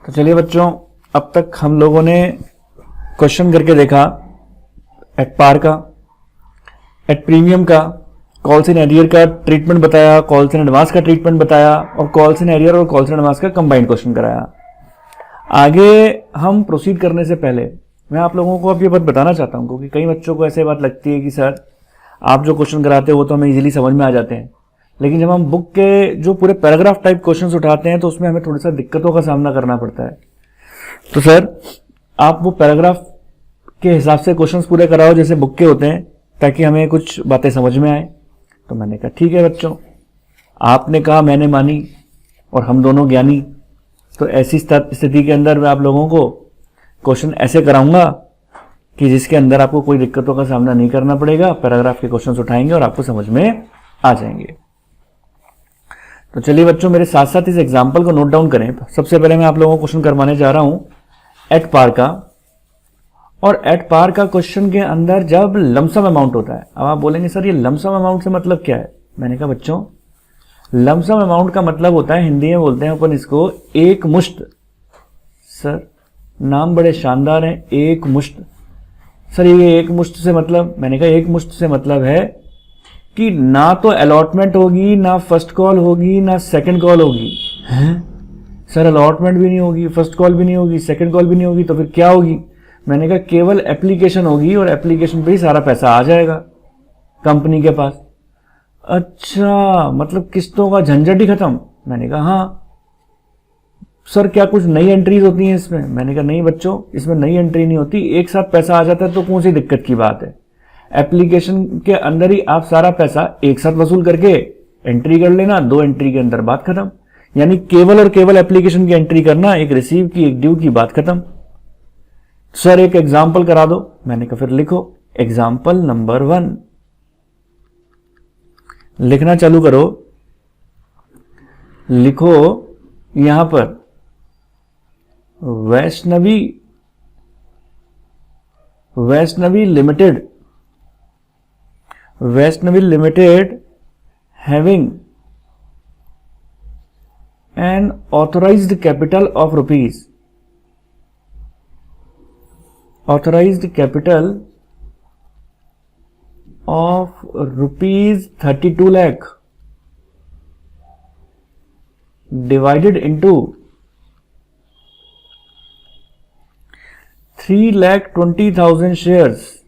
तो चलिए बच्चों, अब तक हम लोगों ने क्वेश्चन करके देखा एट पार का, एट प्रीमियम का, कॉल्स इन एरियर का ट्रीटमेंट बताया, कॉल्स इन एडवांस का ट्रीटमेंट बताया और कॉल्स इन एरियर और कॉल्स इन एडवांस का कंबाइंड क्वेश्चन कराया। आगे हम प्रोसीड करने से पहले मैं आप लोगों को अब ये बात बताना चाहता हूँ कि कई बच्चों को ऐसे बात लगती है कि सर आप जो क्वेश्चन कराते हो वो तो हमें इजीली समझ में आ जाते हैं, लेकिन जब हम बुक के जो पूरे पैराग्राफ टाइप क्वेश्चंस उठाते हैं तो उसमें हमें थोड़ा सा दिक्कतों का सामना करना पड़ता है। तो सर आप वो पैराग्राफ के हिसाब से क्वेश्चंस पूरे कराओ जैसे बुक के होते हैं, ताकि हमें कुछ बातें समझ में आए। तो मैंने कहा ठीक है बच्चों, आपने कहा मैंने मानी और हम दोनों ज्ञानी। तो ऐसी स्थिति के अंदर मैं आप लोगों को क्वेश्चन ऐसे कराऊंगा कि जिसके अंदर आपको कोई दिक्कतों का सामना नहीं करना पड़ेगा। पैराग्राफ के क्वेश्चंस उठाएंगे और आपको समझ में आ जाएंगे। तो चलिए बच्चों, मेरे साथ साथ इस एग्जाम्पल को नोट डाउन करें। सबसे पहले मैं आप लोगों को क्वेश्चन करवाने जा रहा हूं एट पार का, और एट पार का क्वेश्चन के अंदर जब लमसम अमाउंट होता है। अब आप बोलेंगे सर ये लमसम अमाउंट से मतलब क्या है? मैंने कहा बच्चों लमसम अमाउंट का मतलब होता है, हिंदी में बोलते हैं अपन इसको एक मुश्त। सर नाम बड़े शानदार हैं, एक मुश्त। सर ये एक मुश्त से मतलब, मैंने कहा एक मुश्त से मतलब है कि ना तो अलॉटमेंट होगी, ना फर्स्ट कॉल होगी, ना सेकंड कॉल होगी। हैं सर अलॉटमेंट भी नहीं होगी, फर्स्ट कॉल भी नहीं होगी, सेकंड कॉल भी नहीं होगी, तो फिर क्या होगी? मैंने कहा केवल एप्लीकेशन होगी और एप्लीकेशन पे ही सारा पैसा आ जाएगा कंपनी के पास। अच्छा मतलब किस्तों का झंझट ही खत्म? मैंने कहा हाँ। सर क्या कुछ नई एंट्रीज होती हैं इसमें? मैंने कहा नहीं बच्चों, इसमें नई एंट्री नहीं होती, एक साथ पैसा आ जाता है तो कौन सी दिक्कत की बात है। एप्लीकेशन के अंदर ही आप सारा पैसा एक साथ वसूल करके एंट्री कर लेना, 2 एंट्री के अंदर बात खत्म। यानी केवल और केवल एप्लीकेशन की एंट्री करना, एक रिसीव की एक ड्यू की बात खत्म। सर एक एग्जाम्पल करा दो। मैंने कहा फिर लिखो एग्जाम्पल नंबर 1। लिखना चालू करो। लिखो यहां पर Vaishnavi limited having an authorized capital of rupees 32 lakh divided into 3,20,000 shares,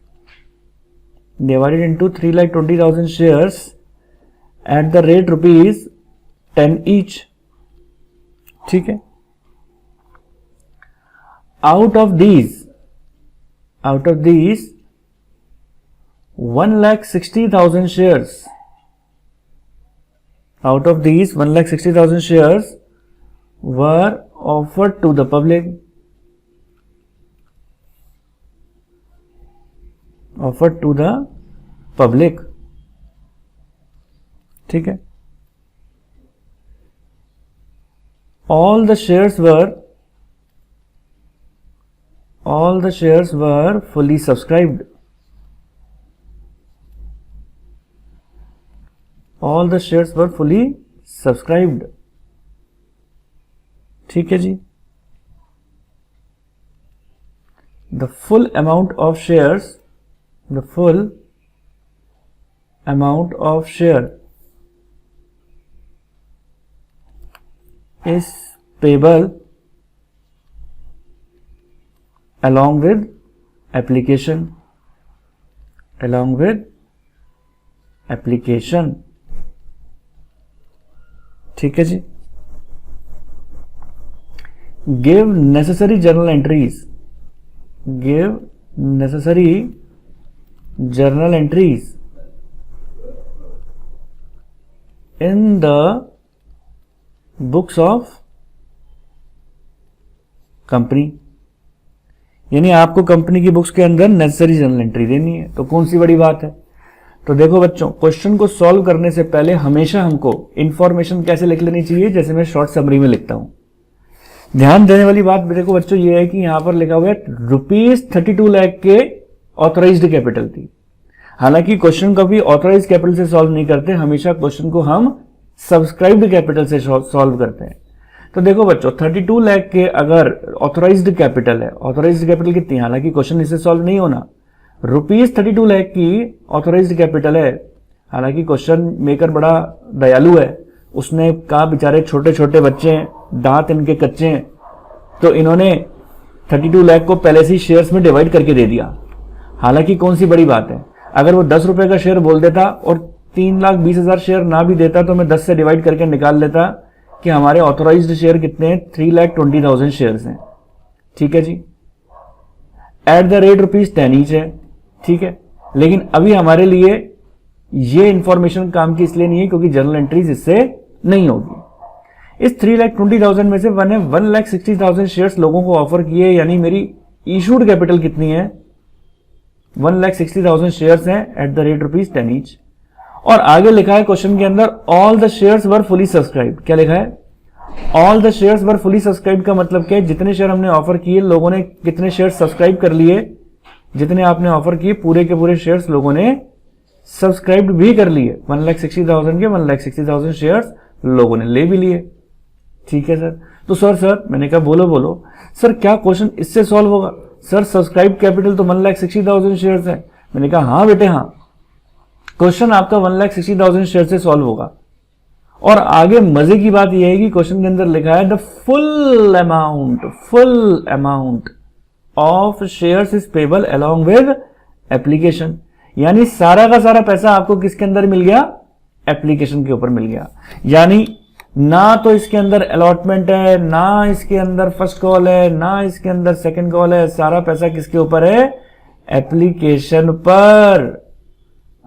divided into 3,20,000 shares at the rate rupees 10 each। ठीक है। out of these 1,60,000 shares, out of these 1,60,000 shares were offered to the public, ठीक है। all the shares were fully subscribed, ठीक है जी। the full amount of share is payable along with application, ठीक है जी। give necessary journal entries in the books of company. यानी आपको company की books के अंदर नेसेसरी जर्नल एंट्री देनी है, तो कौन सी बड़ी बात है। तो देखो बच्चों, क्वेश्चन को सॉल्व करने से पहले हमेशा हमको इंफॉर्मेशन कैसे लिख लेनी चाहिए, जैसे मैं शॉर्ट समरी में लिखता हूं। ध्यान देने वाली बात देखो बच्चों ये है कि यहां पर लिखा हुआ है ₹32 लाख के ऑथराइज्ड कैपिटल थी। हालांकि क्वेश्चन कभी ऑथराइज्ड कैपिटल से सॉल्व नहीं करते, हमेशा क्वेश्चन को हम सब्सक्राइब्ड कैपिटल से सॉल्व करते हैं। तो देखो बच्चों 32 लाख के अगर ऑथोराइज्ड कैपिटल है, ऑथोराइज्ड कैपिटल कितनी, हालांकि क्वेश्चन इससे सॉल्व नहीं होना, ₹32 लाख की ऑथोराइज्ड कैपिटल है, हालांकि क्वेश्चन मेकर बड़ा दयालु है, उसने कहा बेचारे छोटे छोटे बच्चे हैं, दांत इनके कच्चे हैं, तो इन्होंने 32 लाख को पहले से ही शेयर्स में डिवाइड करके दे दिया। हालांकि कौन सी बड़ी बात है, अगर वो 10 रुपए का शेयर बोल देता और 3,20,000 शेयर ना भी देता तो मैं 10 से डिवाइड करके निकाल लेता कि हमारे ऑथोराइज्ड शेयर कितने हैं, 3,20,000 शेयर्स हैं। ठीक है जी, एट द रेट ₹10 ईच है। ठीक है, लेकिन अभी हमारे लिए ये इंफॉर्मेशन काम की इसलिए नहीं है क्योंकि जर्नल एंट्रीज इससे नहीं होगी। इस 3,20,000 में से मैंने 1,60,000 शेयर्स लोगों को ऑफर किए, यानी मेरी इशूड कैपिटल कितनी है, 1,60,000 शेयर्स हैं एट द रेट ₹10 ईच। और आगे लिखा है क्वेश्चन के अंदर all the shares were fully subscribe. क्या लिखा है, all the shares were fully subscribe का मतलब क्या है, जितने शेयर हमने ऑफर किए लोगों ने कितने शेयर सब्सक्राइब कर लिए, जितने आपने ऑफर किए पूरे के पूरे शेयर्स लोगों ने सब्सक्राइब भी कर लिए। 1,60,000 के 1,60,000 शेयर्स लोगों ने ले भी लिए। ठीक है सर, तो सर मैंने कहा बोलो सर क्या क्वेश्चन इससे सॉल्व होगा, सर सब्सक्राइब कैपिटल तो 1,60,000 शेयर्स है। मैंने कहा हाँ बेटे हाँ, क्वेश्चन आपका 1,60,000 शेयर से सॉल्व होगा। और आगे मजे की बात यह है कि क्वेश्चन के अंदर लिखा है the full amount of shares is payable along with application, यानी सारा का सारा पैसा आपको किसके अंदर मिल गया, एप्लीकेशन के ऊपर मिल गया। यानी ना तो इसके अंदर अलॉटमेंट है, ना इसके अंदर फर्स्ट कॉल है, ना इसके अंदर सेकंड कॉल है, सारा पैसा किसके ऊपर है, एप्लीकेशन पर।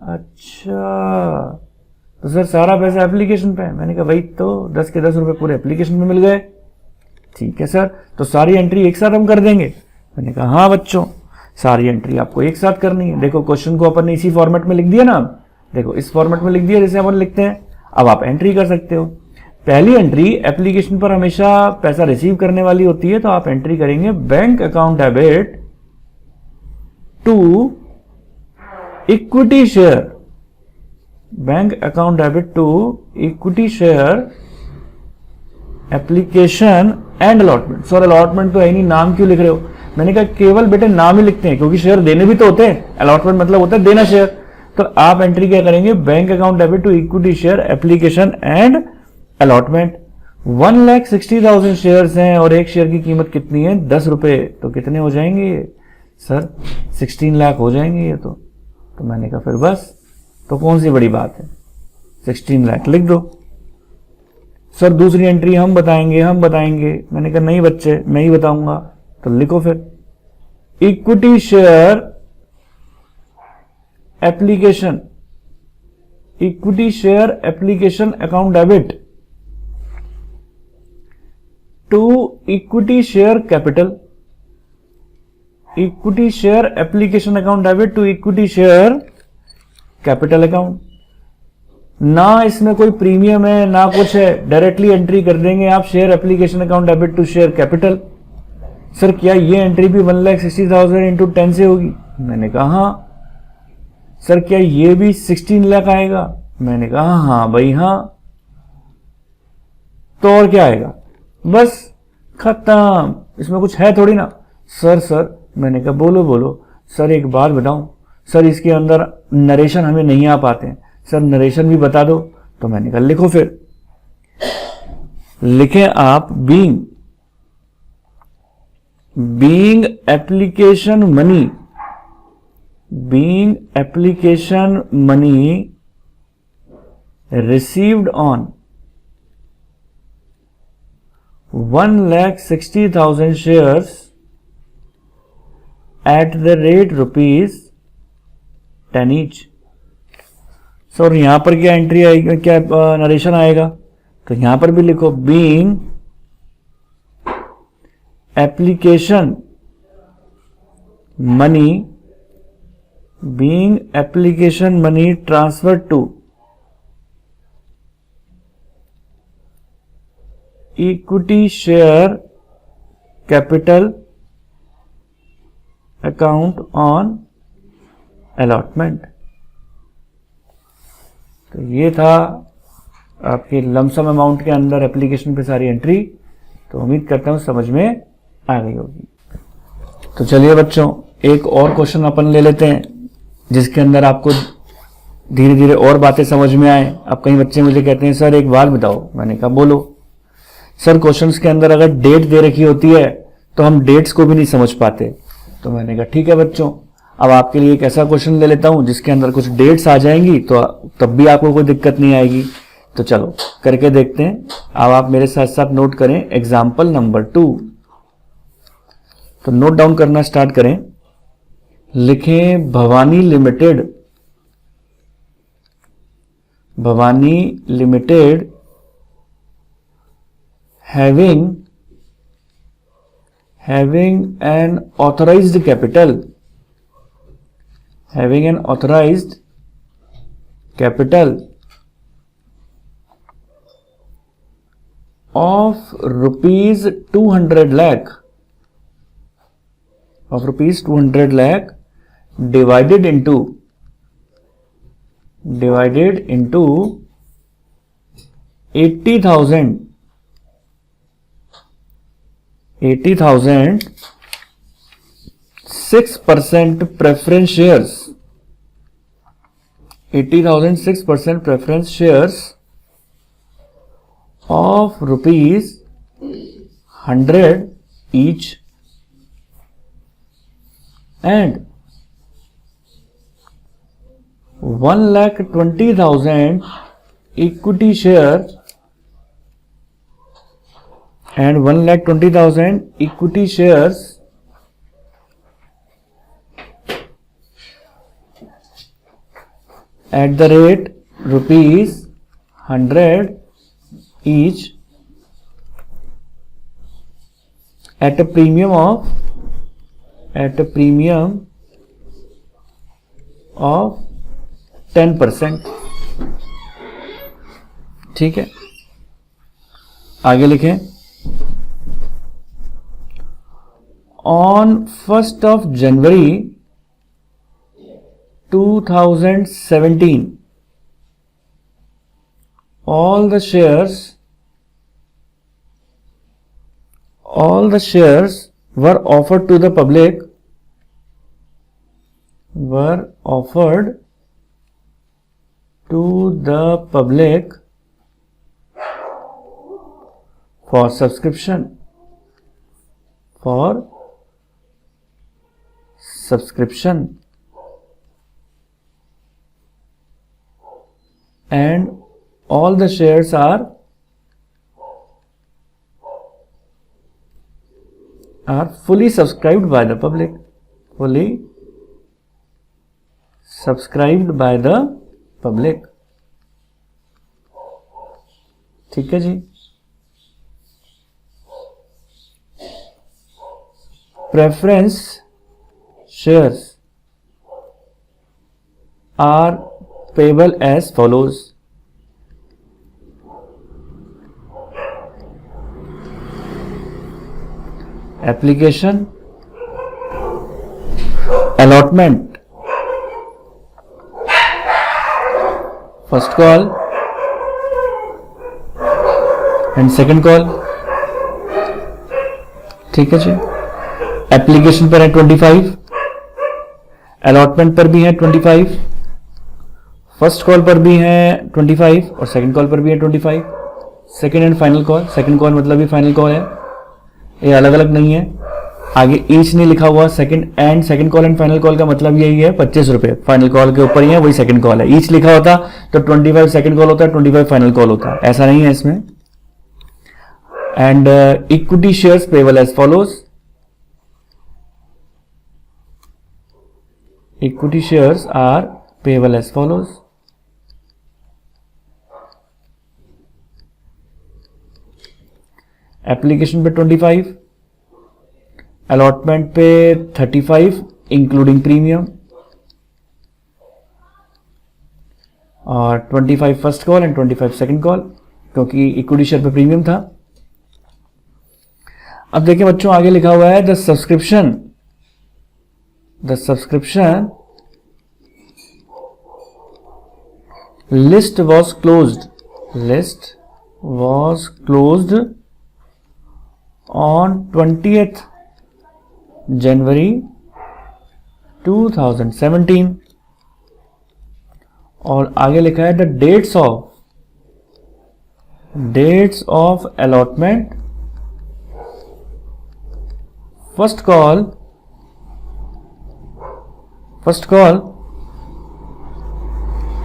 अच्छा, तो सर सारा पैसा एप्लीकेशन पे है। मैंने कहा भाई तो 10 के 10 रुपए पूरे एप्लीकेशन में मिल गए। ठीक है सर, तो सारी एंट्री एक साथ हम कर देंगे। मैंने कहा हाँ बच्चों, सारी एंट्री आपको एक साथ करनी है। देखो क्वेश्चन को अपन ने इसी फॉर्मेट में लिख दिया ना, देखो इस फॉर्मेट में लिख दिया जैसे अपन लिखते हैं। अब आप एंट्री कर सकते हो। पहली एंट्री एप्लीकेशन पर हमेशा पैसा रिसीव करने वाली होती है, तो आप एंट्री करेंगे bank account debit to equity share, bank account debit to equity share application and allotment. Sir allotment तो है नहीं, नाम क्यों लिख रहे हो। मैंने कहा केवल बेटे नाम ही लिखते हैं, क्योंकि शेयर देने भी तो होते हैं, अलॉटमेंट मतलब होता है देना शेयर। तो आप एंट्री क्या करेंगे, bank account debit to equity share application and allotment. 1,60,000 shares हैं और एक शेयर की कीमत कितनी है, 10 रुपए। तो कितने हो जाएंगे ये, सर 16 लाख हो जाएंगे ये तो मैंने कहा फिर बस, तो कौन सी बड़ी बात है, 16 लाख लिख दो। सर दूसरी एंट्री हम बताएंगे। मैंने कहा नहीं बच्चे, मैं ही बताऊंगा। तो लिखो फिर, equity share application, equity share application account debit to equity share capital, equity share application account debit to equity share capital account. ना इसमें कोई प्रीमियम है ना कुछ है, डायरेक्टली एंट्री कर देंगे आप, share application account debit to share capital. Sir क्या ये एंट्री भी 1,60,000 इंटू 10 से होगी। मैंने कहा हाँ। सर क्या ये भी 16 लाख आएगा। मैंने कहा हाँ भाई हाँ। तो और क्या आएगा, बस खत्म, इसमें कुछ है थोड़ी ना। सर मैंने कहा बोलो। सर एक बात बताऊं, सर इसके अंदर नरेशन हमें नहीं आ पाते हैं, सर नरेशन भी बता दो। तो मैंने कहा लिखो फिर, लिखें आप being application money received on 1,60,000 shares at the rate ₹10 each। Sir यहां पर क्या एंट्री आएगी, क्या नरेशन आएगा, तो यहां पर भी लिखो being application money transfer to equity share capital account on allotment. तो ये था आपकी लमसम अमाउंट के अंदर एप्लीकेशन पे सारी एंट्री। तो उम्मीद करता हूं समझ में आ गई होगी। तो चलिए बच्चों, एक और क्वेश्चन अपन ले लेते हैं जिसके अंदर आपको धीरे धीरे और बातें समझ में आए। अब कई बच्चे मुझे कहते हैं सर एक बात बताओ, मैंने कहा बोलो। सर क्वेश्चंस के अंदर अगर डेट दे रखी होती है तो हम डेट्स को भी नहीं समझ पाते। तो मैंने कहा ठीक है बच्चों, अब आपके लिए एक ऐसा क्वेश्चन ले लेता हूं जिसके अंदर कुछ डेट्स आ जाएंगी तो तब भी आपको कोई दिक्कत नहीं आएगी। तो चलो करके देखते हैं। अब आप मेरे साथ साथ नोट करें एग्जाम्पल नंबर 2। तो नोट डाउन करना स्टार्ट करें। लिखें Bhavani limited, Bhavani limited having an authorized capital, having an authorized capital of rupees 200 lakh, of rupees 200 lakh divided into 80,000 6% preference shares, 80,000 6% preference shares of rupees 100 each, and 1,20,000 equity share, and 1,20,000 equity shares at the rate rupees 100 each at a premium of 10%। ठीक है, आगे लिखें। On 1st of January 2017, all the shares were offered to the public, for subscription, and all the shares are fully subscribed by the public, ठीक है जी। Preference shares are payable as follows. Application, allotment, first call and second call। ठीक है जी। Application पर है 25, allotment पर भी है 25, first call पर भी है 25 और सेकंड कॉल पर भी है 25। Second and final call, second call मतलब भी फाइनल कॉल है, ये अलग अलग नहीं है। आगे ईच नहीं लिखा हुआ। Second call and final call का मतलब यही है 25 रुपए फाइनल कॉल के ऊपर ही है, वही सेकंड कॉल है। ईच लिखा होता तो 25 सेकंड कॉल होता है, 25 फाइनल कॉल होता है, ऐसा नहीं है इसमें। And equity shares payable as follows. Equity shares are payable as follows. Application पे 25, अलॉटमेंट पे 35 इंक्लूडिंग प्रीमियम, और 25 first call and 25 second call, क्योंकि इक्विटी शेयर पे प्रीमियम था। अब देखिए बच्चों, आगे लिखा हुआ है the subscription list was closed on 20th January 2017। और आगे लिखा है the dates of allotment, first call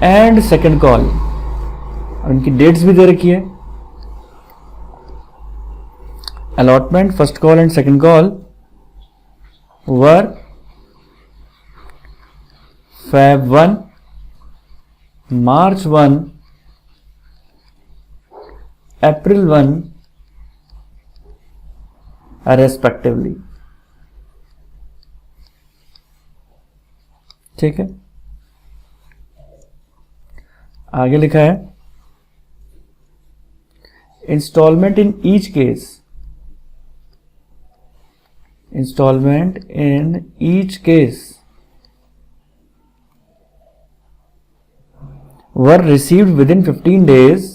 and second call. और इनकी डेट्स भी दे रखी है। Allotment, first call and second call were Feb 1, March 1, April 1 respectively. ठीक है, आगे लिखा है instalment in each case were received within 15 days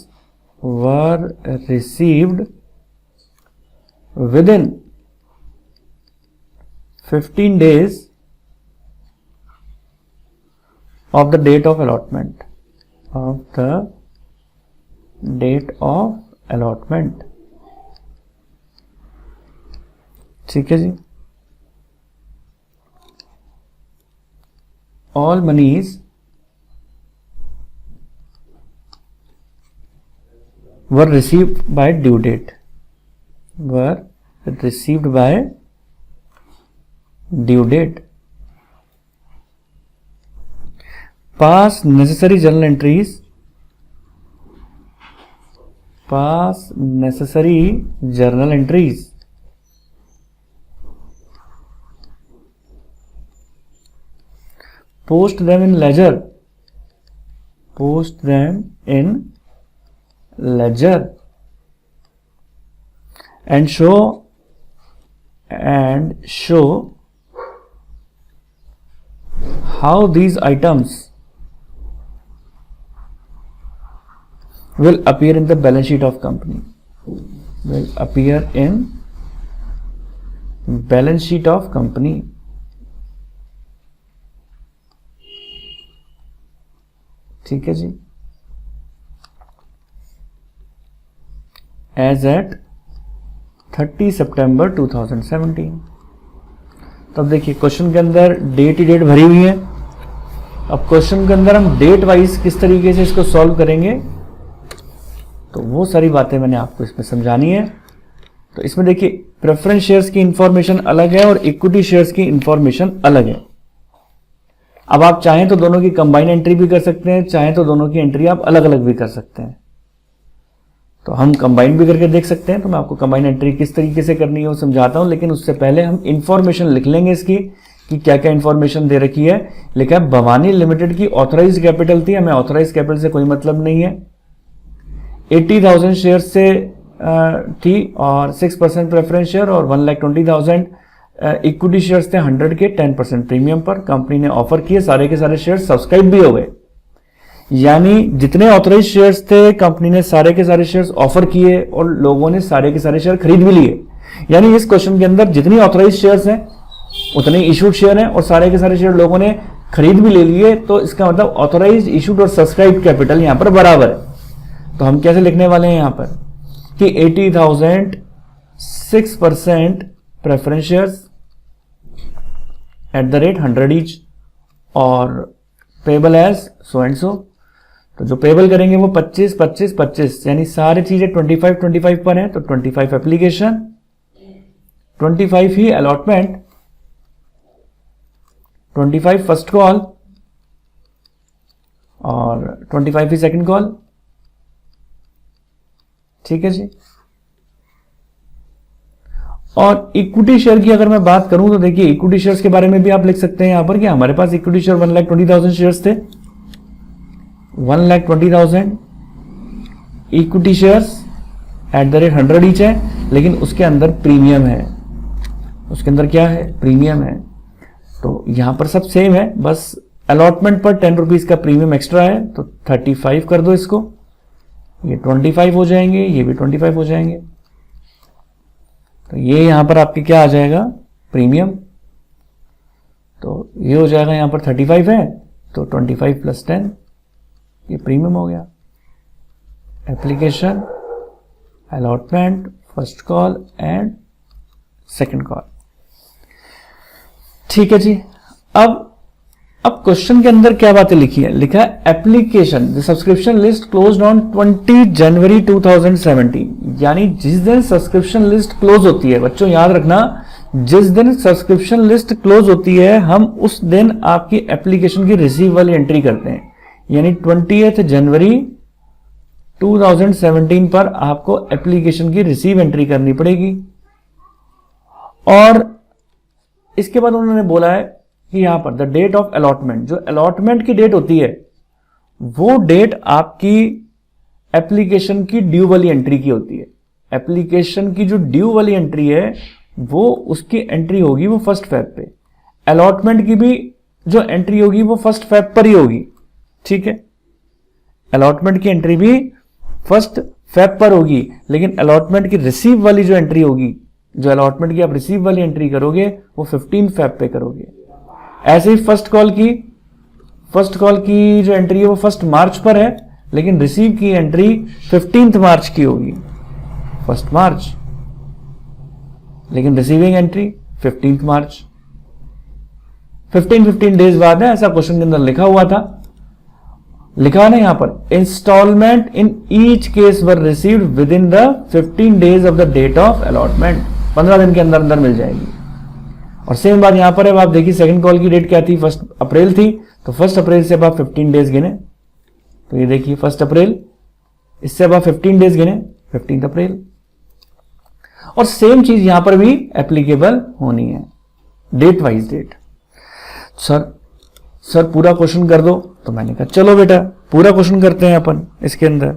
of the date of allotment, ठीक है जी। all monies were received by due date, pass necessary journal entries, post them in ledger, and show how these items will appear in the balance sheet of company, ठीक है जी। As at 30 September 2017। तब देखिए question के अंदर date ही date भरी हुई है। अब क्वेश्चन के अंदर हम डेट वाइज किस तरीके से इसको सॉल्व करेंगे, तो वो सारी बातें मैंने आपको इसमें समझानी है। तो इसमें देखिए प्रेफरेंस शेयर्स की इंफॉर्मेशन अलग है और इक्विटी शेयर्स की इंफॉर्मेशन अलग है। अब आप चाहें तो दोनों की कंबाइन एंट्री भी कर सकते हैं, चाहें तो दोनों की एंट्री आप अलग अलग भी कर सकते हैं। तो हम कंबाइन भी करके देख सकते हैं। तो मैं आपको कंबाइन एंट्री किस तरीके से करनी है वो समझाता हूं, लेकिन उससे पहले हम इंफॉर्मेशन लिख लेंगे इसकी कि क्या क्या इंफॉर्मेशन दे रखी है। लिखा है भवानी लिमिटेड की ऑथराइज्ड कैपिटल थी, हमें ऑथराइज्ड कैपिटल से कोई मतलब नहीं है। 80,000 शेयर से थी और 6% प्रेफरेंस शेयर और 1,20,000 इक्विटी शेयर्स थे 100 के 10% प्रीमियम पर कंपनी ने ऑफर किए। सारे के सारे शेयर सब्सक्राइब भी हो गए, यानी जितने ऑथराइज शेयर्स थे कंपनी ने सारे के सारे शेयर्स ऑफर किए और लोगों ने सारे के सारे शेयर खरीद भी लिए। यानी इस क्वेश्चन के अंदर जितनी ऑथराइज शेयर्स हैं उतने इशूड शेयर हैं और सारे के सारे शेयर लोगों ने खरीद भी ले लिए। तो इसका मतलब ऑथराइज, इशूड और सब्सक्राइब कैपिटल यहां पर बराबर है। तो हम कैसे लिखने वाले हैं यहां पर कि 80,000 6% preference shares at the rate 100 each और payable as so and so. तो जो पेबल करेंगे वो 25 25 25, यानी सारी चीजें 25 25 पर है। तो 25 एप्लीकेशन, 25 ही अलॉटमेंट, 25 फर्स्ट कॉल और 25 ही सेकंड कॉल। ठीक है जी। और इक्विटी शेयर की अगर मैं बात करूं तो देखिए इक्विटी शेयर्स के बारे में भी आप लिख सकते हैं यहां पर कि हमारे पास इक्विटी शेयर 1,20,000 शेयर्स थे, 1,20,000 equity shares at the rate 100 each है, लेकिन उसके अंदर प्रीमियम है। उसके अंदर क्या है? प्रीमियम है। तो यहां पर सब सेम है, बस अलॉटमेंट पर 10 रुपीज का प्रीमियम एक्स्ट्रा है। तो 35 कर दो इसको, ये 25 हो जाएंगे, ये भी 25 हो जाएंगे। तो ये यहां पर आपके क्या आ जाएगा, प्रीमियम। तो ये हो जाएगा यहां पर 35 है, तो 25 + 10 ये प्रीमियम हो गया। Application, allotment, first call and second call. ठीक है जी। अब क्वेश्चन के अंदर क्या बातें लिखी है, लिखा है application the subscription list closed on 20 जनवरी 2017, यानी जिस दिन सब्सक्रिप्शन लिस्ट क्लोज होती है, बच्चों याद रखना, जिस दिन सब्सक्रिप्शन लिस्ट क्लोज होती है हम उस दिन आपकी एप्लीकेशन की रिसीव वाली एंट्री करते हैं। यानी 20 जनवरी 2017 पर आपको एप्लीकेशन की रिसीव एंट्री करनी पड़ेगी। और इसके बाद उन्होंने बोला है कि यहां पर द डेट ऑफ अलॉटमेंट, जो अलॉटमेंट की डेट होती है वो डेट आपकी एप्लीकेशन की ड्यू वाली एंट्री की होती है। एप्लीकेशन की जो ड्यू वाली एंट्री है वो उसकी एंट्री होगी वो 1 फ़रवरी पे। अलॉटमेंट की भी जो एंट्री होगी वो 1 फ़रवरी पर ही होगी। ठीक है, अलॉटमेंट की एंट्री भी 1 फ़रवरी पर होगी, लेकिन अलॉटमेंट की रिसीव वाली जो एंट्री होगी, जो अलॉटमेंट की आप रिसीव वाली एंट्री करोगे वो 15 फ़रवरी पे करोगे। ऐसे ही फर्स्ट कॉल की जो एंट्री है वो 1 मार्च पर है, लेकिन रिसीव की एंट्री 15 मार्च की होगी, 1 मार्च, लेकिन रिसीविंग एंट्री 15 मार्च। 15 डेज बाद है, ऐसा क्वेश्चन के अंदर लिखा हुआ था, लिखा है ना यहां पर, instalment in each case were received within the 15 days of the date of allotment, 15 दिन के अंदर अंदर मिल जाएगी। और सेम बात यहां पर है, आप देखिए सेकंड कॉल की डेट क्या थी, 1 अप्रैल थी, तो 1 अप्रैल से अब आप 15 डेज गिने, तो ये देखिए 1 अप्रैल, इससे अब आप 15 डेज गिने, 15 अप्रैल। और सेम चीज यहां पर भी एप्लीकेबल होनी है, डेट वाइज डेट। सर पूरा क्वेश्चन कर दो, तो मैंने कहा चलो बेटा पूरा क्वेश्चन करते हैं अपन इसके अंदर,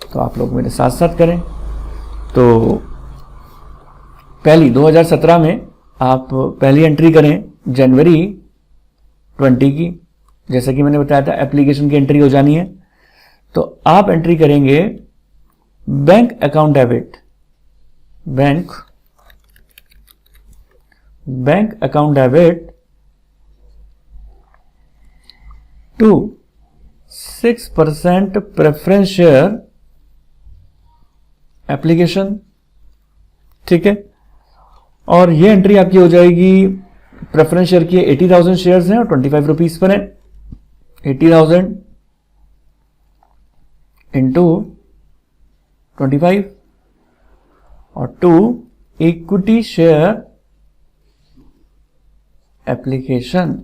तो आप लोग मेरे साथ साथ करें। तो पहली 2017 में आप पहली एंट्री करें जनवरी 20 की, जैसा कि मैंने बताया था एप्लीकेशन की एंट्री हो जानी है, तो आप एंट्री करेंगे bank account debit, bank account debit to 6% preference share application. ठीक है, और ये एंट्री आपकी हो जाएगी, प्रेफरेंस शेयर की 80,000 शेयर्स हैं और 25 रुपीज पर है, 80,000 इंटू 25 और 2 इक्विटी शेयर एप्लीकेशन,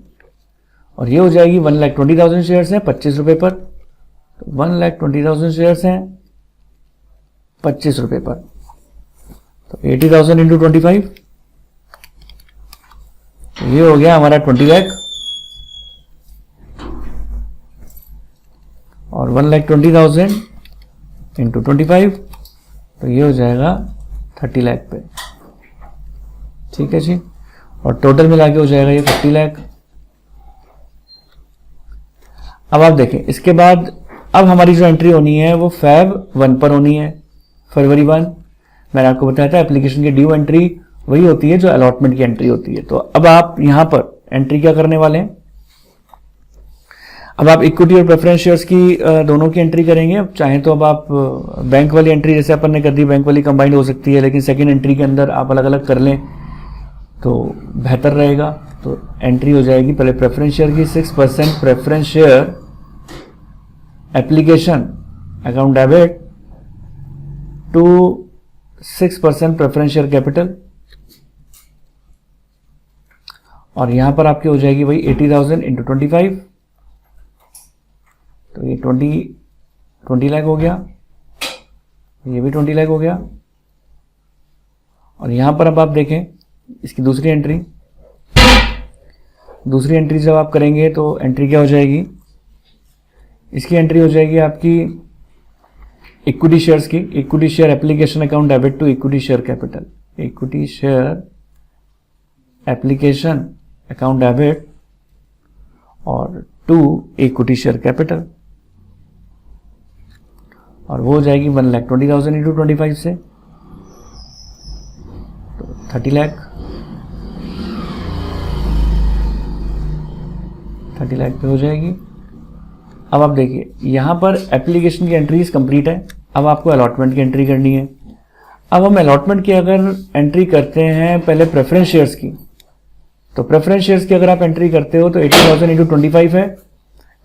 और ये हो जाएगी 1,20,000 शेयर्स हैं 25 रुपए पर, तो 1,20,000 शेयर्स हैं 25 रुपए पर, तो 80,000 इंटू 25, तो ये हो गया हमारा 20 लाख, और 1,20,000 इंटू 25, तो ये हो जाएगा 30 लाख पे। ठीक है जी, और टोटल मिला के हो जाएगा ये 50 लाख। अब आप देखें इसके बाद अब हमारी जो एंट्री होनी है वो Feb 1 पर होनी है, फरवरी 1। मैंने आपको बताया था एप्लीकेशन की ड्यू एंट्री वही होती है जो अलॉटमेंट की एंट्री होती है। तो अब आप यहां पर एंट्री क्या करने वाले हैं, अब आप इक्विटी और प्रेफरेंस शेयर्स की दोनों की एंट्री करेंगे। अब चाहें तो अब आप बैंक वाली एंट्री जैसे अपन ने कर दी, बैंक वाली कंबाइंड हो सकती है, लेकिन सेकेंड एंट्री के अंदर आप अलग अलग कर लें तो बेहतर रहेगा। तो एंट्री हो जाएगी पहले प्रेफरेंस शेयर की 6% preference share application account debit to 6% preference share capital, और यहां पर आपकी हो जाएगी वही 80,000 इंटू 25, तो ये 20 लाख हो गया, ये भी 20 लाख हो गया। और यहां पर अब आप देखें इसकी दूसरी एंट्री जब आप करेंगे तो एंट्री क्या हो जाएगी, इसकी एंट्री हो जाएगी आपकी इक्विटी शेयर्स की, equity share application account debit to equity share capital, equity share application account debit और टू इक्विटी शेयर कैपिटल, और वो हो जाएगी 1,20,000 इंटू 25 से, 30 लाख, 30 लाख पे हो जाएगी। अब आप देखिए यहाँ पर एप्लीकेशन की एंट्रीज कंप्लीट है। अब आपको अलॉटमेंट की एंट्री करनी है। अब हम अलॉटमेंट की अगर एंट्री करते हैं पहले प्रेफरेंस शेयर्स की, तो प्रेफरेंस शेयर्स की अगर आप एंट्री करते हो तो 80,000 इंटू 25 है,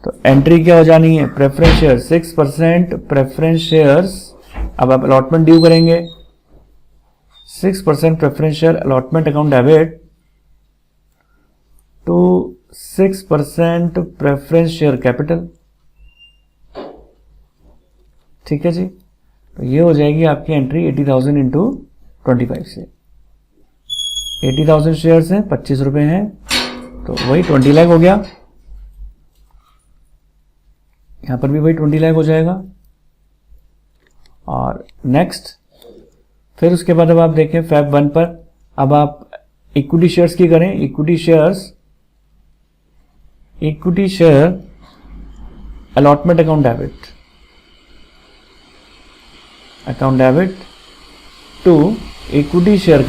तो एंट्री क्या हो जानी है, प्रेफरेंस शेयर 6% प्रेफरेंस शेयर्स। अब आप अलॉटमेंट ड्यू करेंगे, 6% preference share allotment account debit to 6% preference share capital. ठीक है जी, तो ये हो जाएगी आपकी एंट्री 80,000 इंटू 25 से। 80,000 शेयर्स हैं, 25 रुपए हैं, तो वही 20 लाख हो गया। यहां पर भी वही 20 लाख हो जाएगा। और नेक्स्ट फिर उसके बाद अब आप देखें Feb 1 पर, अब आप इक्विटी शेयर्स की करें। Equity share allotment account debit to equity share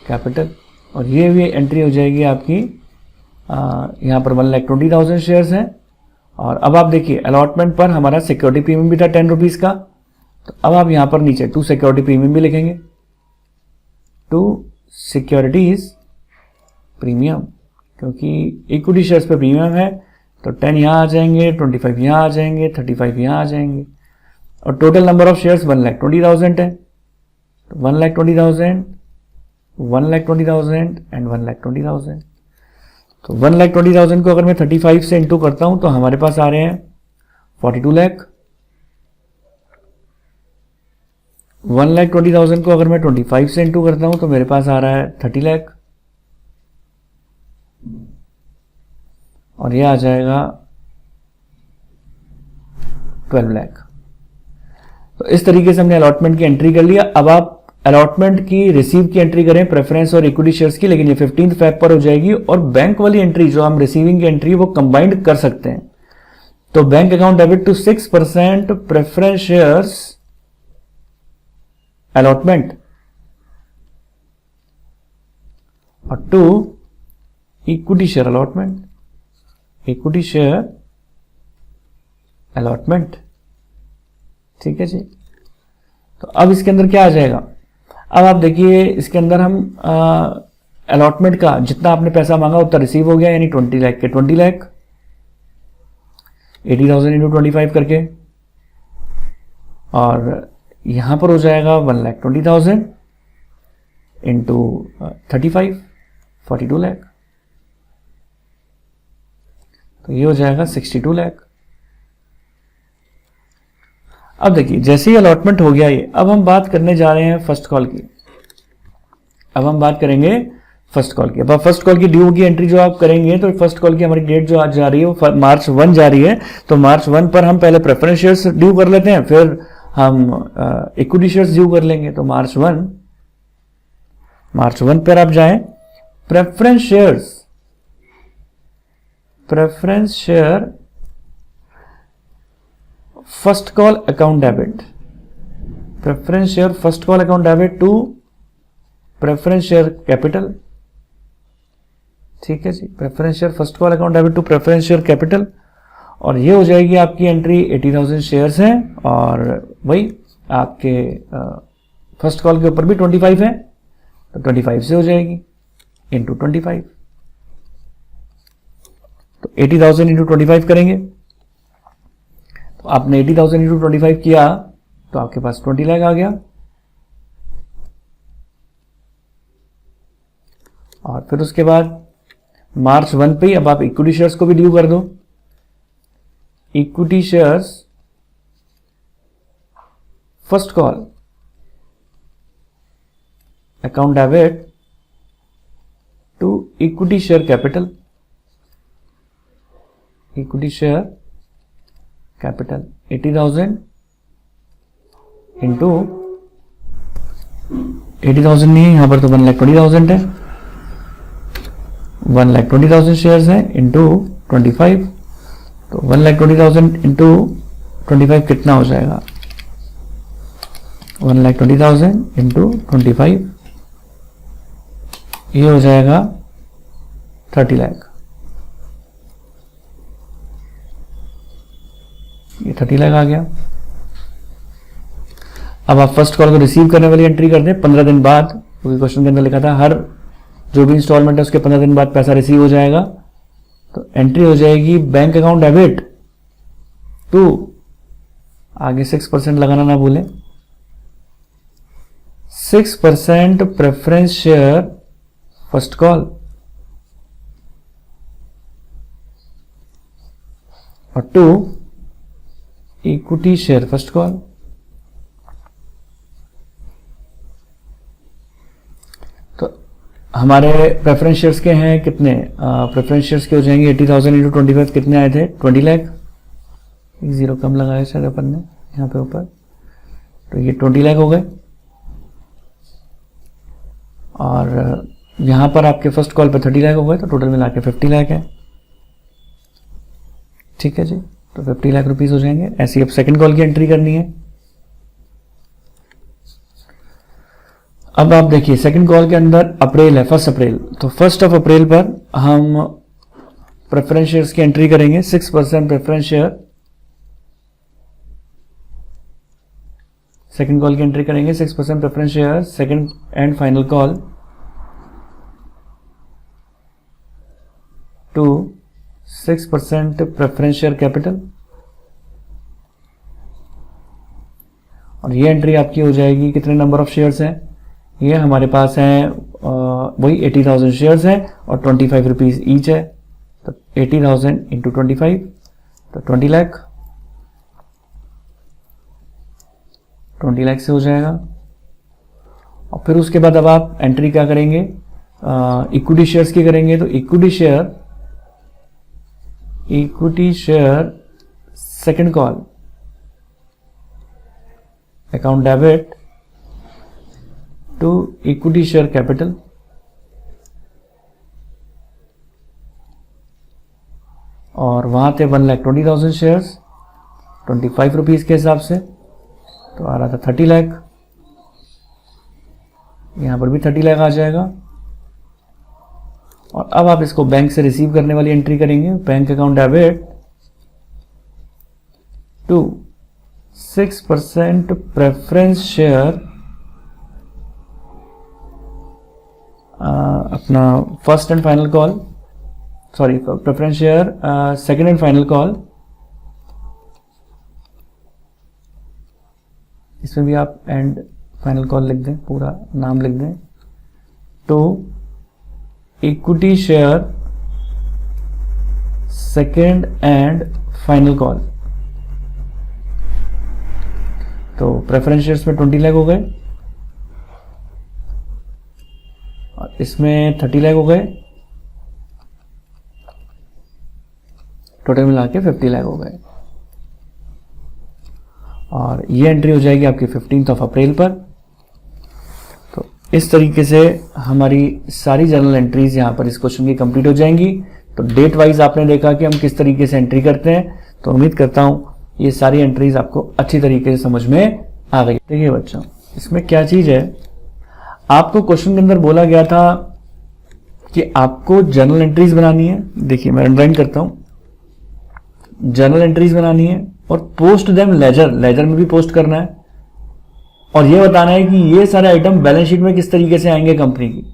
capital, और ये भी एंट्री हो जाएगी आपकी। यहाँ पर 1,20,000 शेयर्स हैं। और अब आप देखिए अलॉटमेंट पर हमारा सिक्योरिटी प्रीमियम भी था 10 रुपीज का, तो अब आप यहाँ पर नीचे 2 सिक्योरिटी प्रीमियम भी लिखेंगे, 2 सिक्योरिटीज प्रीमियम, क्योंकि इक्विटी शेयर्स पे प्रीमियम है, तो 10 यहाँ आ जाएंगे, 25 यहाँ आ जाएंगे, 35 यहाँ आ जाएंगे, और टोटल नंबर ऑफ शेयर्स 1,20,000 है। तो 1,20,000, 1,20,000 एंड 1,20,000। तो 1,20,000 को अगर मैं 35 से इंटू करता हूं तो हमारे पास आ रहे हैं 42 लाख। 1,20,000 को अगर मैं 25 से इंटू करता हूं तो मेरे पास आ रहा है 30 लाख, और यह आ जाएगा 12 लाख। तो इस तरीके से हमने अलॉटमेंट की एंट्री कर लिया। अब आप अलॉटमेंट की रिसीव की एंट्री करें प्रेफरेंस और इक्विटी शेयर्स की, लेकिन ये 15 फेब पर हो जाएगी। और बैंक वाली एंट्री जो हम रिसीविंग की एंट्री वो कंबाइंड कर सकते हैं। तो bank account debit to 6% preference shares allotment और टू इक्विटी शेयर अलॉटमेंट। ठीक है जी। तो अब इसके अंदर क्या आ जाएगा, अब आप देखिए इसके अंदर हम अलॉटमेंट का जितना आपने पैसा मांगा उतना रिसीव हो गया, यानी 20 लाख के 20 लाख, 80,000 इंटू 25 करके, और यहां पर हो जाएगा 1,20,000 इंटू 35, 42 लाख, तो ये हो जाएगा 62 लाख। अब देखिए जैसे ही अलॉटमेंट हो गया ये, अब हम बात करने जा रहे हैं फर्स्ट कॉल की। अब हम बात करेंगे फर्स्ट कॉल की। अब फर्स्ट कॉल की ड्यू की एंट्री जो आप करेंगे, तो फर्स्ट कॉल की हमारी डेट जो आज जा रही है वो मार्च 1 जा रही है। तो मार्च 1 पर हम पहले प्रेफरेंस शेयर्स ड्यू कर लेते हैं, फिर हम इक्विटी शेयर्स ड्यू कर लेंगे। तो मार्च 1 पर आप जाएं, preference share first call account debit, preference share first call account debit to preference share capital. ठीक है जी, preference share first call account debit to preference share capital, और ये हो जाएगी आपकी एंट्री। 80,000 शेयर्स हैं, और वही आपके फर्स्ट कॉल के ऊपर भी 25 है, तो 25 से हो जाएगी इंटू 25। तो 80,000 इंटू 25 करेंगे, तो आपने 80,000 इंटू 25 किया तो आपके पास 20 लाख आ गया। और फिर उसके बाद मार्च 1 पे अब आप इक्विटी शेयर्स को भी ड्यू कर दो। Equity shares first call account debit to equity share capital, 80,000 into 80,000 नहीं है, यहां पर तो 1,20,000 है, 1,20,000 शेयर्स है इंटू 25, तो 1,20,000 इंटू 25 कितना हो जाएगा, 1,20,000 इंटू 25, ये हो जाएगा 30 लाख। ये 30 लाख आ गया। अब आप फर्स्ट कॉल को रिसीव करने वाली एंट्री कर दें 15 दिन बाद, क्योंकि क्वेश्चन के अंदर लिखा था हर जो भी इंस्टॉलमेंट है उसके 15 दिन बाद पैसा रिसीव हो जाएगा। तो एंट्री हो जाएगी बैंक अकाउंट डेबिट टू, आगे 6% लगाना ना भूलें, 6% प्रेफरेंस शेयर फर्स्ट कॉल और 2 इक्विटी शेयर फर्स्ट कॉल। तो हमारे प्रेफरेंस शेयर्स के हैं कितने, प्रेफरेंस शेयर्स के हो जाएंगे 80,000 इंटू 25, कितने आए थे 20 लाख। एक जीरो कम लगाया शायद अपन ने यहाँ पे ऊपर, तो ये 20 लाख हो गए। और यहां पर आपके फर्स्ट कॉल पे 30 लाख हो गए, तो टोटल मिला के 50 लाख है। ठीक है जी, तो 50 लाख रुपीस हो जाएंगे। ऐसी अब सेकंड कॉल की एंट्री करनी है। अब आप देखिए सेकंड कॉल के अंदर अप्रैल है, 1 अप्रैल, तो 1 अप्रैल पर हम प्रेफरेंस शेयर्स की एंट्री करेंगे। 6% प्रेफरेंस शेयर, सेकंड कॉल की एंट्री करेंगे 6% preference share, second and final call to 6% preference share capital. और ये एंट्री आपकी हो जाएगी, कितने नंबर ऑफ शेयर्स हैं, ये हमारे पास हैं वही 80,000 शेयर्स हैं और 25 रुपीज ईच है। तो 80,000 इंटू 25, तो 20 लाख, 20 लाख से हो जाएगा। और फिर उसके बाद अब आप एंट्री क्या करेंगे, इक्विटी शेयर्स की करेंगे। तो equity share second call account debit to equity share capital. और वहां थे 1,20,000 शेयर्स 25 रुपीज के हिसाब से, तो आ रहा था 30 लाख। यहां पर भी 30 लाख आ जाएगा। और अब आप इसको बैंक से रिसीव करने वाली एंट्री करेंगे, bank account debit to 6% preference share, अपना first and final call, sorry preference share second and final call. इसमें भी आप एंड फाइनल कॉल लिख दें, पूरा नाम लिख दें, to equity share second and final call. तो प्रेफरेंस शेयर्स में 20 लाख हो गए और इसमें 30 लाख हो गए, टोटल मिला के 50 लाख हो गए। और ये एंट्री हो जाएगी आपकी 15 अप्रैल पर। तो इस तरीके से हमारी सारी जर्नल एंट्रीज यहाँ पर इस क्वेश्चन की कंप्लीट हो जाएंगी। तो डेट वाइज आपने देखा कि हम किस तरीके से एंट्री करते हैं। तो उम्मीद करता हूँ ये सारी एंट्रीज आपको अच्छी तरीके से समझ में आ गई। देखिए बच्चों, इसमें क्या चीज है, आपको क्वेश्चन के अंदर बोला गया था कि आपको जर्नल एंट्रीज बनानी है। देखिए मैं अंडरलाइन करता हूँ, जर्नल एंट्रीज बनानी है और पोस्ट देम लेजर, लेजर में भी पोस्ट करना है और ये बताना है कि ये सारे आइटम बैलेंस शीट में किस तरीके से आएंगे कंपनी की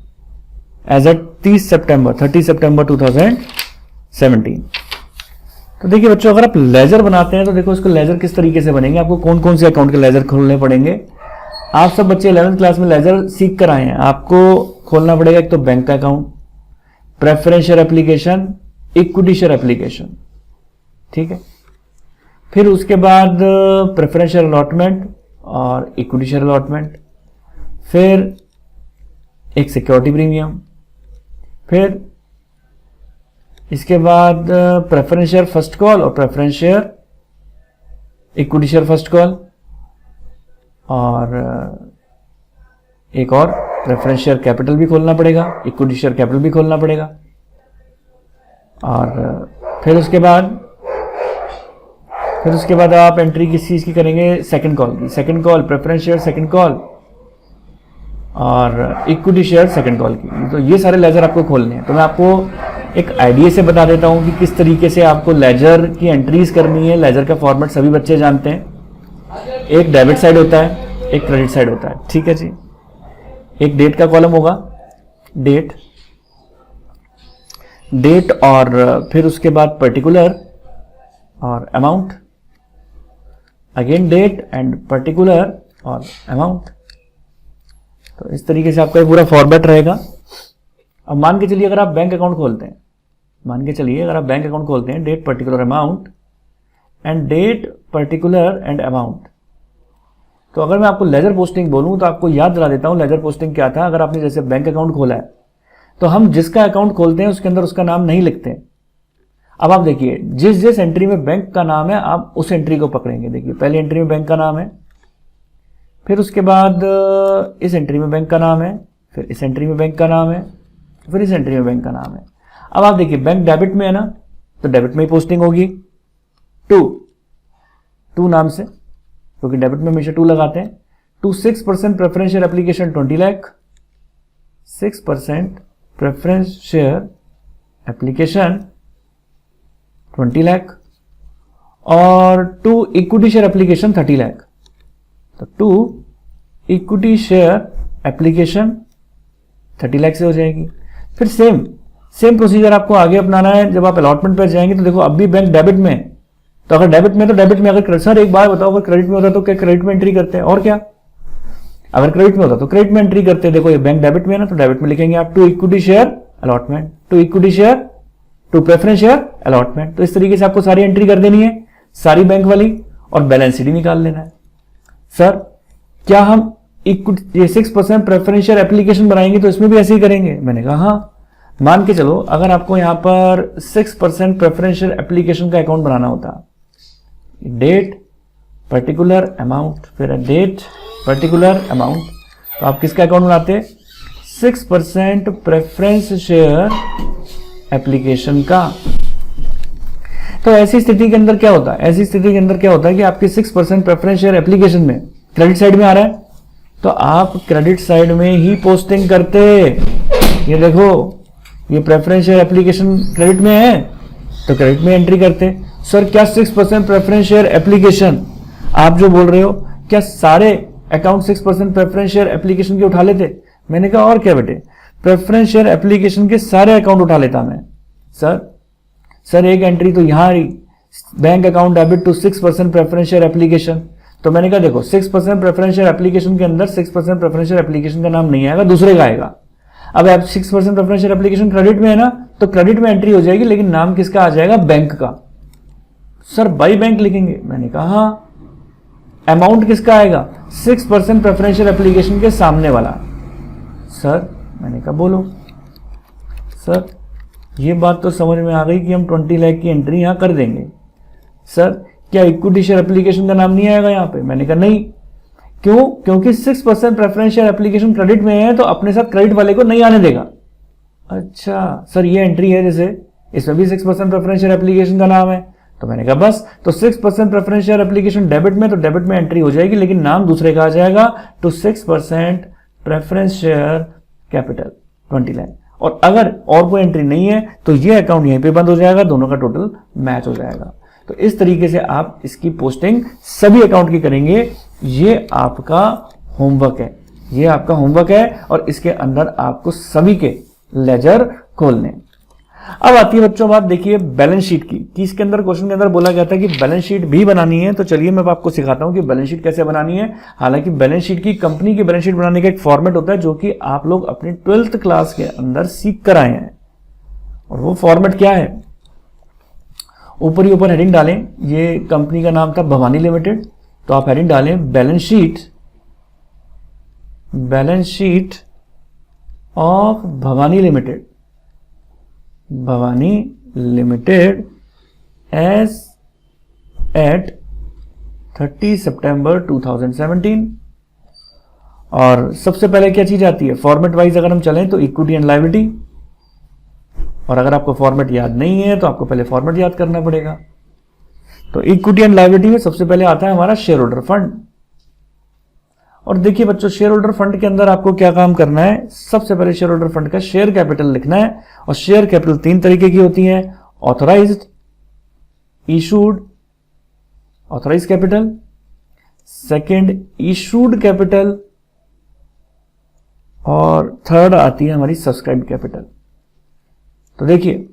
एज एट 30 सितंबर 2017। तो देखिए बच्चों, अगर आप लेजर बनाते हैं तो देखो इसको लेजर किस तरीके से बनेंगे, आपको कौन कौन से अकाउंट के लेजर खोलने पड़ेंगे। आप सब बच्चे 11th क्लास में लेजर सीख कर आए हैं। आपको खोलना पड़ेगा एक तो bank account, preference share application, equity share application, ठीक है। फिर उसके बाद प्रेफरेंस शेयर अलॉटमेंट और इक्विटी शेयर अलॉटमेंट, फिर एक सिक्योरिटी प्रीमियम, फिर इसके बाद प्रेफरेंस शेयर फर्स्ट कॉल और preference share equity share first call, और एक और प्रेफरेंस शेयर कैपिटल भी खोलना पड़ेगा, इक्विटी शेयर कैपिटल भी खोलना पड़ेगा। और फिर उसके बाद फिर उसके बाद आप एंट्री किस चीज़ की करेंगे, सेकंड कॉल की, second call preference share second call और इक्विटी शेयर सेकंड कॉल की। तो ये सारे लेजर आपको खोलने हैं। तो मैं आपको एक आइडिया से बता देता हूँ कि किस तरीके से आपको लेजर की एंट्रीज करनी है। लेजर का फॉर्मेट सभी बच्चे जानते हैं, एक डेबिट साइड होता है, एक क्रेडिट साइड होता है, ठीक है जी। एक डेट का कॉलम होगा, डेट और फिर उसके बाद पर्टिकुलर और amount, again date and particular और अमाउंट। तो इस तरीके से आपका पूरा फॉर्मेट रहेगा। अब मान के चलिए अगर आप बैंक अकाउंट खोलते हैं, date particular amount and date particular and amount. तो अगर मैं आपको लेजर पोस्टिंग बोलूं तो आपको याद दिला देता हूं लेजर पोस्टिंग क्या था। अगर आपने जैसे बैंक अकाउंट खोला है तो हम जिसका अकाउंट खोलते हैं उसके अंदर उसका नाम नहीं लिखते हैं। अब आप देखिए जिस जिस एंट्री में बैंक का नाम है आप उस एंट्री को पकड़ेंगे। देखिए पहली एंट्री में बैंक का नाम है, फिर उसके बाद इस एंट्री में बैंक का नाम है, फिर इस एंट्री में बैंक का नाम है, फिर इस एंट्री में बैंक का नाम है। अब आप देखिए बैंक डेबिट में है ना, तो डेबिट में ही पोस्टिंग होगी टू नाम से, क्योंकि डेबिट में हमेशा 2 लगाते हैं। To 6% preference share application 20 lakh, 6% preference share application 20 lakh और to equity share application 30 lakh. तो to equity share application 30 lakh से हो जाएगी। फिर सेम प्रोसीजर आपको आगे अपनाना है। जब आप अलॉटमेंट पर जाएंगे तो देखो अब भी बैंक डेबिट में है, तो अगर डेबिट में तो डेबिट में, अगर सर एक बार बताओ अगर क्रेडिट में होता तो क्या क्रेडिट में एंट्री करते हैं, और क्या अगर क्रेडिट में होता तो क्रेडिट में एंट्री करते हैं। देखो ये बैंक डेबिट में है ना, तो डेबिट में लिखेंगे आप to equity share allotment, to equity share, to preference share allotment. तो इस तरीके से आपको सारी एंट्री कर देनी है, सारी बैंक वाली, और बैलेंस शीट निकाल लेना है। सर क्या हम ये 6% प्रेफरेंस शेयर एप्लीकेशन बनाएंगे तो इसमें भी ऐसे ही करेंगे? मैंने कहा हाँ। मान के चलो अगर आपको यहां पर 6% प्रेफरेंस शेयर एप्लीकेशन का अकाउंट बनाना होता, डेट पर्टिकुलर अमाउंट, फिर डेट पर्टिकुलर अमाउंट, तो आप किसका अकाउंट बनाते? 6% प्रेफरेंस शेयर एप्लीकेशन का। तो ऐसी स्थिति के अंदर क्या होता है? कि आपके 6% प्रेफरेंस शेयर एप्लीकेशन में क्रेडिट साइड में आ रहा है, तो आप क्रेडिट साइड में ही पोस्टिंग करते। ये देखो ये प्रेफरेंस शेयर एप्लीकेशन क्रेडिट में है तो क्रेडिट में एंट्री करते। सर क्या 6% प्रेफरेंस शेयर एप्लीकेशन, आप जो बोल रहे हो क्या सारे अकाउंट 6% प्रेफरेंस शेयर एप्लीकेशन के उठा लेते? मैंने कहा और क्या बेटे, प्रेफरेंस शेयर एप्लीकेशन के सारे अकाउंट उठा लेता मैं। सर एक एंट्री तो यहां रही, bank account debit to 6% preference share application. तो मैंने कहा देखो 6% प्रेफरेंस शेयर एप्लीकेशन के अंदर 6% प्रेफरेंस शेयर एप्लीकेशन का नाम नहीं आएगा, दूसरे का आएगा। अब 6% प्रेफरेंस शेयर एप्लीकेशन क्रेडिट में है ना, तो क्रेडिट में एंट्री हो जाएगी, लेकिन नाम किसका आ जाएगा? बैंक का। सर बाई बैंक लिखेंगे? मैंने कहा हाँ। अमाउंट किसका आएगा? 6% प्रेफरेंस शेयर एप्लीकेशन के सामने वाला। सर मैंने कहा बोलो। सर ये बात तो समझ में आ गई कि हम 20 लाख की एंट्री यहां कर देंगे। सर क्या इक्विटी शेयर एप्लीकेशन का नाम नहीं आएगा यहां पे? मैंने कहा नहीं। क्यों? क्योंकि 6% प्रेफरेंस शेयर एप्लीकेशन क्रेडिट में है तो अपने साथ क्रेडिट वाले को नहीं आने देगा। अच्छा सर ये एंट्री है, जैसे इसमें भी 6% प्रेफरेंस शेयर एप्लीकेशन का नाम है, तो मैंने कहा बस, तो 6% प्रेफरेंस शेयर एप्लीकेशन डेबिट में, तो डेबिट में एंट्री हो जाएगी, लेकिन नाम दूसरे का आ जाएगा to 6% preference share capital 20 lakh. और अगर और कोई एंट्री नहीं है तो ये अकाउंट यहीं पे बंद हो जाएगा, दोनों का टोटल मैच हो जाएगा। तो इस तरीके से आप इसकी पोस्टिंग सभी अकाउंट की करेंगे। ये आपका होमवर्क है, और इसके अंदर आपको सभी के लेजर खोलने। अब आती है बच्चों बात, देखिए बैलेंस शीट की, कि इसके अंदर क्वेश्चन के अंदर बोला गया था कि बैलेंस शीट भी बनानी है। तो चलिए मैं आपको सिखाता हूं कि बैलेंस शीट कैसे बनानी है। हालांकि बैलेंस शीट की, कंपनी की बैलेंस शीट बनाने का एक फॉर्मेट होता है जो कि आप लोग अपनी 12th क्लास के अंदर सीख कर आए हैं। और वो फॉर्मेट क्या है? ऊपर ही ऊपर हेडिंग डालें, ये कंपनी का नाम था भवानी लिमिटेड, तो आप हेडिंग डालें balance sheet of Bhawani limited as at 30 September 2017। और सबसे पहले क्या चीज आती है? फॉर्मेट वाइज अगर हम चलें तो इक्विटी एंड लायबिलिटी, और अगर आपको फॉर्मेट याद नहीं है तो आपको पहले फॉर्मेट याद करना पड़ेगा। तो इक्विटी एंड लायबिलिटी में सबसे पहले आता है हमारा शेयर होल्डर फंड। और देखिए बच्चों, शेयर होल्डर फंड के अंदर आपको क्या काम करना है, सबसे पहले शेयर होल्डर फंड का शेयर कैपिटल लिखना है। और शेयर कैपिटल 3 तरीके की होती है, authorised, issued, authorise capital, second issued capital, और थर्ड आती है हमारी सब्सक्राइब्ड कैपिटल। तो देखिए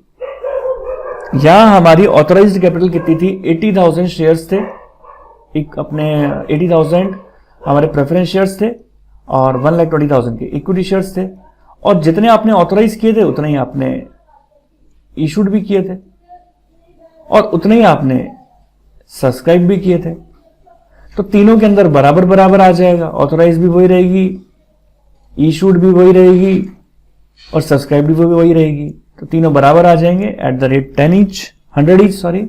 यहां हमारी ऑथराइज्ड कैपिटल कितनी थी, 80,000 शेयर्स थे, एक अपने 80,000 हमारे प्रेफरेंस शेयर्स थे और 1,20,000 के इक्विटी शेयर्स थे। और जितने आपने ऑथराइज किए थे उतने ही आपने इशूड भी किए थे और उतने ही आपने सब्सक्राइब भी किए थे। तो तीनों के अंदर बराबर बराबर आ जाएगा, ऑथराइज भी वही रहेगी, इशूड भी वही रहेगी और सब्सक्राइब भी वही रहेगी। तो तीनों बराबर आ जाएंगे। Eight the rate 10 each, 100 each, sorry,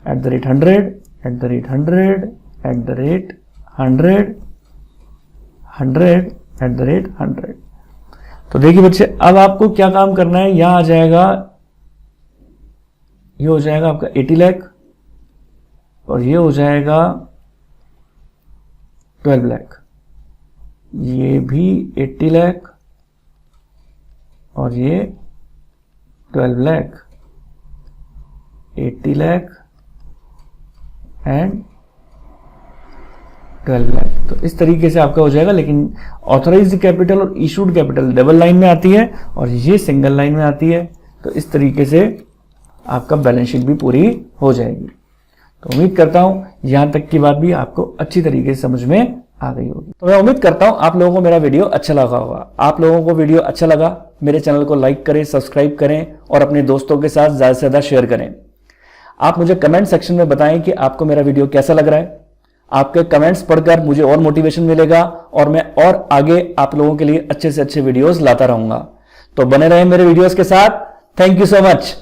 eight the rate 100, eight the rate 100, eight the rate 100, 100, eight the rate 100। तो देखिए बच्चे, अब आपको क्या काम करना है, यहां आ जाएगा, ये हो जाएगा आपका 80 लाख और ये हो जाएगा 12 लाख, ये भी 80 लाख और ये 12 लाख, 80 लाख एंड 12 लाख। तो इस तरीके से आपका हो जाएगा। लेकिन ऑथराइज्ड कैपिटल और इशूड कैपिटल डबल लाइन में आती है और ये सिंगल लाइन में आती है। तो इस तरीके से आपका बैलेंस शीट भी पूरी हो जाएगी। तो उम्मीद करता हूं यहां तक की बात भी आपको अच्छी तरीके से समझ में आ गई होगी। तो मैं उम्मीद करता हूं आप लोगों को मेरा वीडियो अच्छा लगा होगा। आप लोगों को वीडियो अच्छा लगा, मेरे चैनल को लाइक करें, सब्सक्राइब करें और अपने दोस्तों के साथ ज्यादा से ज्यादा शेयर करें। आप मुझे कमेंट सेक्शन में बताएं कि आपको मेरा वीडियो कैसा लग रहा है। आपके कमेंट्स पढ़कर मुझे और मोटिवेशन मिलेगा और मैं और आगे आप लोगों के लिए अच्छे से अच्छे वीडियोस लाता रहूंगा। तो बने रहें मेरे वीडियोस के साथ। Thank you so much.